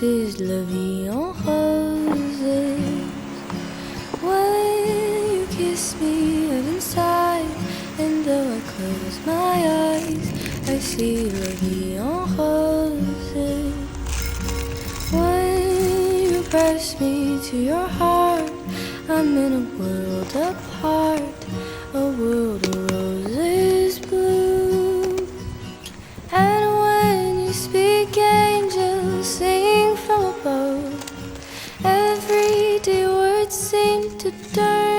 This is la vie en roses. When you kiss me, heaven sighs, and though I close my eyes, I see la vie en roses. When you press me to your heart, I'm in a world apart, a world of roses bloom. And when you speak, angels sing from above. Everyday words seem to turn